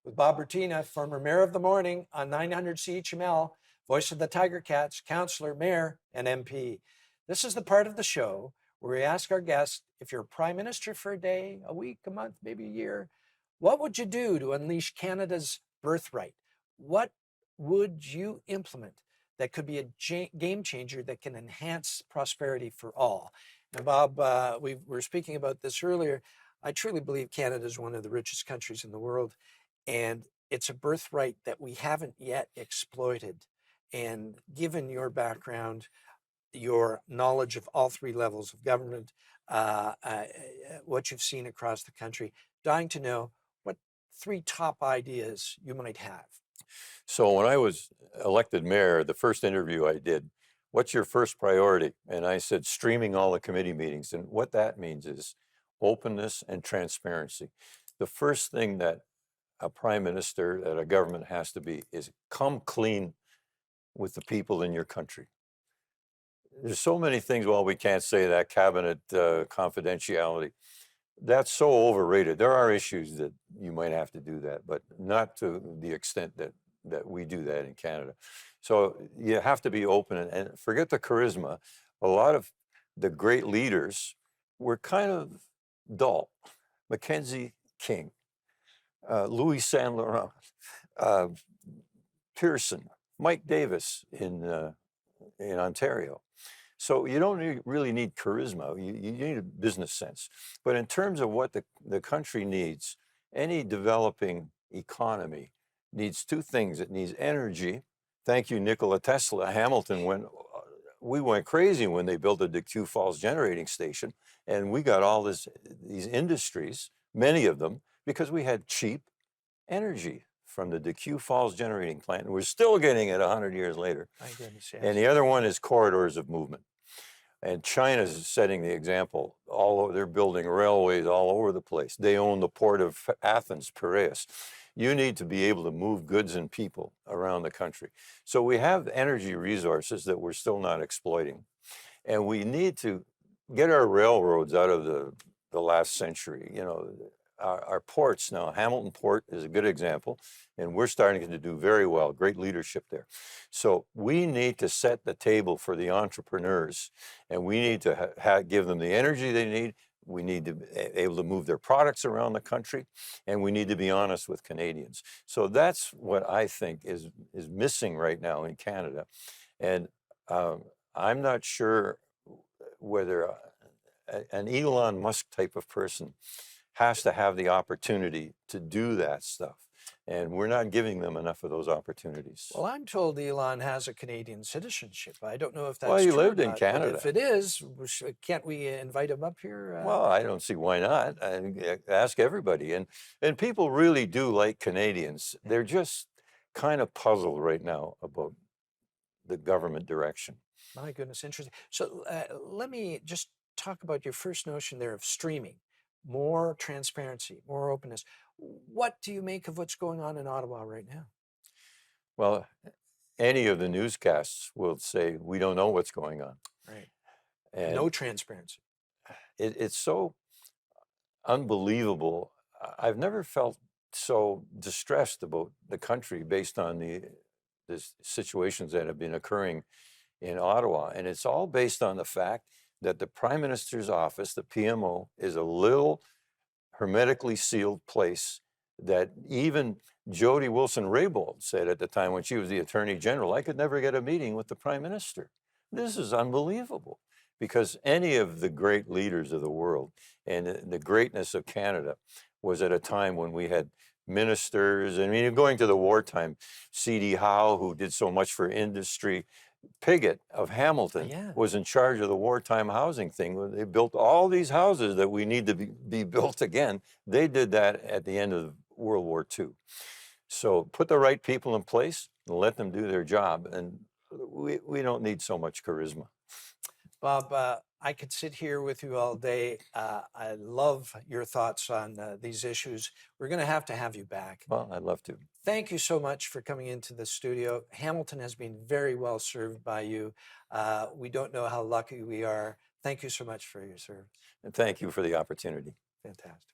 with Bob Brattina, former mayor of the morning on 900 CHML, voice of the Tiger Cats, councillor, mayor, and MP. This is the part of the show where we ask our guests, if you're prime minister for a day, a week, a month, maybe a year, what would you do to unleash Canada's birthright? What would you implement that could be a game changer that can enhance prosperity for all? And Bob, we were speaking about this earlier. I truly believe Canada is one of the richest countries in the world, and it's a birthright that we haven't yet exploited. And given your background, your knowledge of all three levels of government, what you've seen across the country, dying to know what three top ideas you might have. So when I was elected mayor, the first interview I did, what's your first priority? And I said, streaming all the committee meetings. And what that means is openness and transparency. The first thing that a prime minister, that a government has to be, is come clean with the people in your country. There's so many things, well, we can't say that, cabinet confidentiality. That's so overrated. There are issues that you might have to do that, but not to the extent that we do that in Canada. So you have to be open and forget the charisma. A lot of the great leaders were kind of dull. Mackenzie King, Louis Saint Laurent, Pearson, Mike Davis in Ontario. So you don't really need charisma, you need a business sense. But in terms of what the country needs, any developing economy needs two things. It needs energy. Thank you, Nikola Tesla. We went crazy when they built the Sioux Falls generating station, and we got all these industries, many of them, because we had cheap energy from the Sioux Falls generating plant, and we're still getting it 100 years later. My goodness, yes. And the other one is corridors of movement. And China's setting the example. They're building railways all over the place. They own the port of Athens, Piraeus. You need to be able to move goods and people around the country. So we have energy resources that we're still not exploiting. And we need to get our railroads out of the last century. You know, our ports now, Hamilton Port is a good example, and we're starting to do very well, great leadership there. So we need to set the table for the entrepreneurs, and we need to give them the energy they need. We need to be able to move their products around the country, and we need to be honest with Canadians. So that's what I think is missing right now in Canada. And I'm not sure whether an Elon Musk type of person has to have the opportunity to do that stuff. And we're not giving them enough of those opportunities. Well, I'm told Elon has a Canadian citizenship. I don't know if that's well, he true lived or in not, Canada. But if it is, can't we invite him up here? Well, I don't see why not. Ask everybody. And people really do like Canadians. They're just kind of puzzled right now about the government direction. My goodness, interesting. So let me just talk about your first notion there of streaming. More transparency, more openness. What do you make of what's going on in Ottawa right now? Well, any of the newscasts will say, we don't know what's going on. Right. And no transparency. It's so unbelievable. I've never felt so distressed about the country based on the situations that have been occurring in Ottawa. And it's all based on the fact that the Prime Minister's office, the PMO, is a little hermetically sealed place that even Jody Wilson-Raybould said at the time when she was the Attorney General, I could never get a meeting with the Prime Minister. This is unbelievable, because any of the great leaders of the world and the greatness of Canada was at a time when we had ministers. I mean, going to the wartime, C.D. Howe, who did so much for industry, Piggott of Hamilton was in charge of the wartime housing thing. They built all these houses that we need to be built again. They did that at the end of World War II. So put the right people in place and let them do their job. And we don't need so much charisma. Bob, I could sit here with you all day. I love your thoughts on these issues. We're going to have you back. Well, I'd love to. Thank you so much for coming into the studio. Hamilton has been very well served by you. We don't know how lucky we are. Thank you so much for your service. And thank you for the opportunity. Fantastic.